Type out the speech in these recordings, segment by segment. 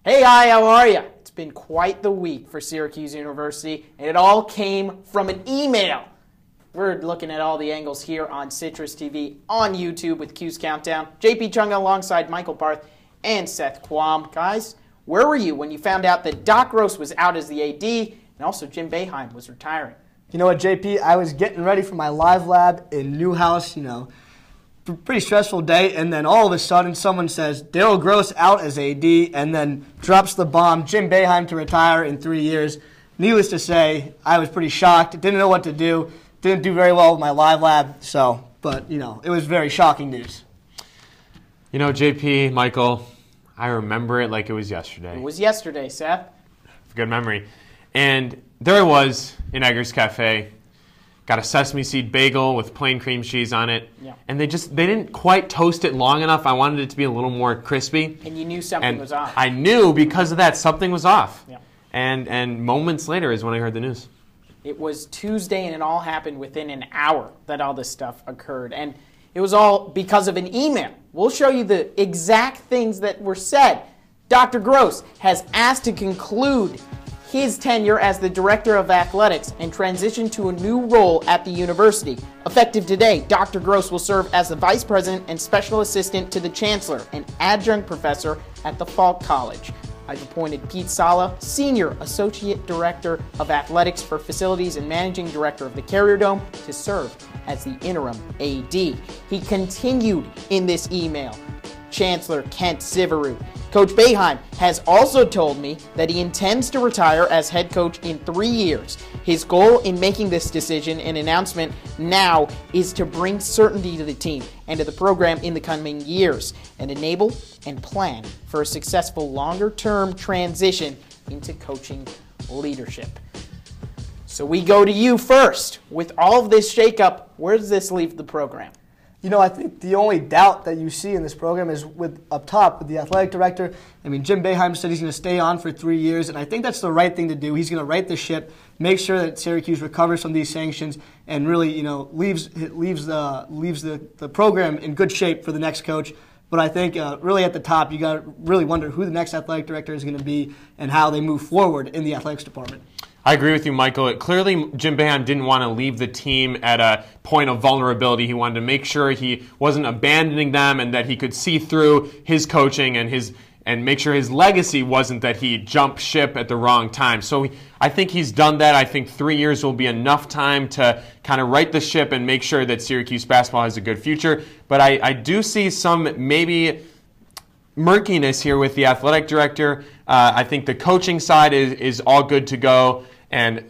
Hey, hi, how are you? It's been quite the week for Syracuse University, and it all came from an email. We're looking at all the angles here on Citrus TV, on YouTube with Q's Countdown. JP Chung alongside Michael Barth and Seth Quam. Guys, where were you when you found out that Doc Gross was out as the AD and also Jim Boeheim was retiring? You know what, JP? I was getting ready for my live lab in Newhouse, pretty stressful day, and then all of a sudden someone says Daryl Gross out as AD and then drops the bomb, Jim Boeheim to retire in 3 years. Needless to say, I was pretty shocked, didn't know what to do, didn't do very well with my live lab, but it was very shocking news. You know, JP, Michael, I remember it like it was yesterday. It was yesterday, Seth. Good memory. And there I was in Eggers Cafe. Got a sesame seed bagel with plain cream cheese on it. Yeah. And they didn't quite toast it long enough. I wanted it to be a little more crispy. And you knew something was off. I knew because of that something was off. Yeah. And moments later is when I heard the news. It was Tuesday and it all happened within an hour that all this stuff occurred. And it was all because of an email. We'll show you the exact things that were said. Dr. Gross has asked to conclude his tenure as the Director of Athletics and transition to a new role at the university. Effective today, Dr. Gross will serve as the Vice President and Special Assistant to the Chancellor and Adjunct Professor at the Falk College. I've appointed Pete Sala, Senior Associate Director of Athletics for Facilities and Managing Director of the Carrier Dome, to serve as the interim AD. He continued in this email. Chancellor Kent Syverud. Coach Boeheim has also told me that he intends to retire as head coach in 3 years. His goal in making this decision and announcement now is to bring certainty to the team and to the program in the coming years and enable and plan for a successful longer-term transition into coaching leadership. So we go to you first. With all of this shakeup, where does this leave the program? I think the only doubt that you see in this program is up top with the athletic director. Jim Boeheim said he's going to stay on for 3 years, and I think that's the right thing to do. He's going to right the ship, make sure that Syracuse recovers from these sanctions, and really, leaves the program in good shape for the next coach. But I think really at the top, you got to really wonder who the next athletic director is going to be and how they move forward in the athletics department. I agree with you, Michael. Clearly, Jim Boeheim didn't want to leave the team at a point of vulnerability. He wanted to make sure he wasn't abandoning them and that he could see through his coaching and make sure his legacy wasn't that he jumped ship at the wrong time. So I think he's done that. I think 3 years will be enough time to kind of right the ship and make sure that Syracuse basketball has a good future. But I do see some maybe murkiness here with the athletic director. I think the coaching side is all good to go. And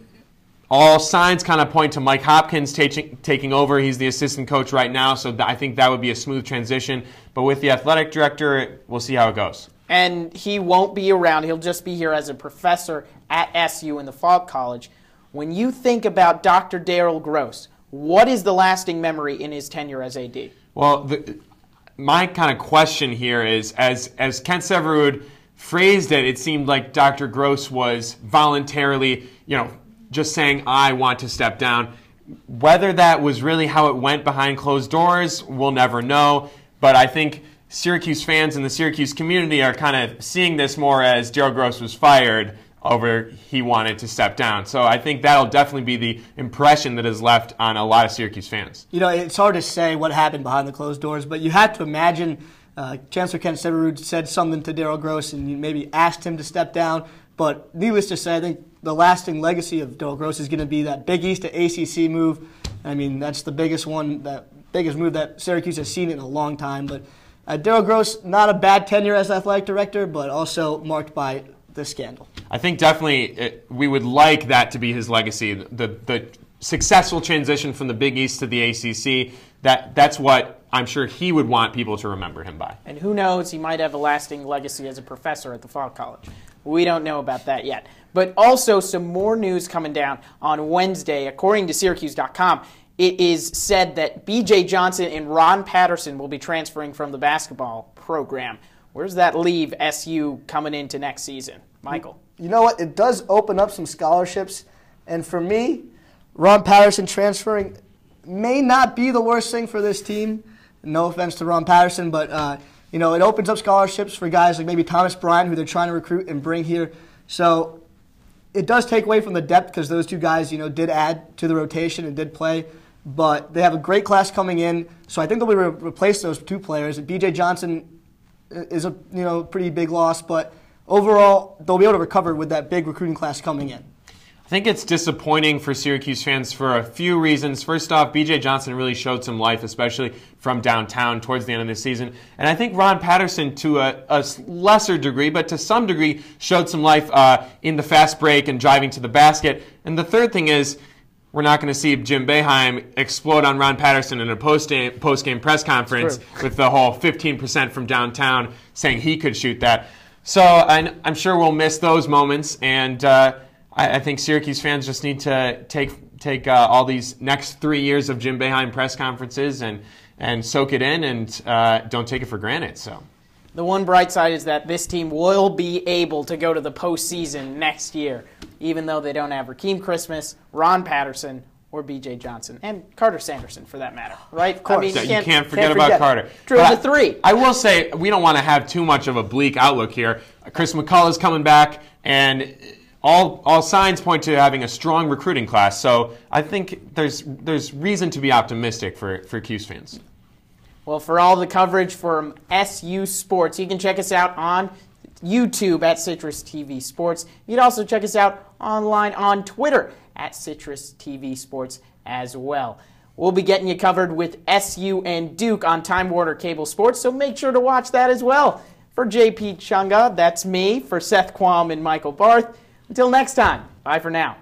all signs kind of point to Mike Hopkins taking over. He's the assistant coach right now, so I think that would be a smooth transition. But with the athletic director, we'll see how it goes. And he won't be around. He'll just be here as a professor at SU in the Falk College. When you think about Dr. Daryl Gross, what is the lasting memory in his tenure as AD? Well, my kind of question here is, as Kent Syverud phrased it, it seemed like Dr. Gross was voluntarily, just saying, I want to step down. Whether that was really how it went behind closed doors, we'll never know. But I think Syracuse fans and the Syracuse community are kind of seeing this more as Daryl Gross was fired over he wanted to step down. So I think that'll definitely be the impression that is left on a lot of Syracuse fans. It's hard to say what happened behind the closed doors, but you have to imagine Chancellor Kent Syverud said something to Daryl Gross and you maybe asked him to step down. But needless to say, I think the lasting legacy of Daryl Gross is going to be that Big East to ACC move. That's the biggest move that Syracuse has seen in a long time. But Daryl Gross, not a bad tenure as athletic director, but also marked by the scandal. I think definitely we would like that to be his legacy, the successful transition from the Big East to the ACC. That's what I'm sure he would want people to remember him by. And who knows, he might have a lasting legacy as a professor at the Falk College. We don't know about that yet. But also some more news coming down on Wednesday. According to Syracuse.com, it is said that B.J. Johnson and Ron Patterson will be transferring from the basketball program. Where does that leave SU coming into next season? Michael? You know what? It does open up some scholarships. And for me, Ron Patterson transferring may not be the worst thing for this team. No offense to Ron Patterson, but it opens up scholarships for guys like maybe Thomas Bryant, who they're trying to recruit and bring here. So it does take away from the depth because those two guys, did add to the rotation and did play. But they have a great class coming in, so I think they'll be able to replace those two players. B.J. Johnson is a pretty big loss, but overall they'll be able to recover with that big recruiting class coming in. I think it's disappointing for Syracuse fans for a few reasons. First off, B.J. Johnson really showed some life, especially from downtown towards the end of the season. And I think Ron Patterson, to a lesser degree, but to some degree, showed some life in the fast break and driving to the basket. And the third thing is, we're not going to see Jim Boeheim explode on Ron Patterson in a post-game press conference with the whole 15% from downtown saying he could shoot that. So I'm sure we'll miss those moments, and I think Syracuse fans just need to take all these next 3 years of Jim Boeheim press conferences and soak it in, and don't take it for granted. So. The one bright side is that this team will be able to go to the postseason next year, even though they don't have Rakeem Christmas, Ron Patterson, or B.J. Johnson, and Carter Sanderson, for that matter, right? Of course. You can't forget about Carter. Drew the three. I will say, we don't want to have too much of a bleak outlook here. Chris McCullough's coming back, and all signs point to having a strong recruiting class. So I think there's reason to be optimistic for Cuse fans. Well, for all the coverage from SU Sports, you can check us out on YouTube at Citrus TV Sports. You can also check us out online on Twitter at Citrus TV Sports as well. We'll be getting you covered with SU and Duke on Time Warner Cable Sports, so make sure to watch that as well. For JP Chunga, that's me. For Seth Quam and Michael Barth, until next time, bye for now.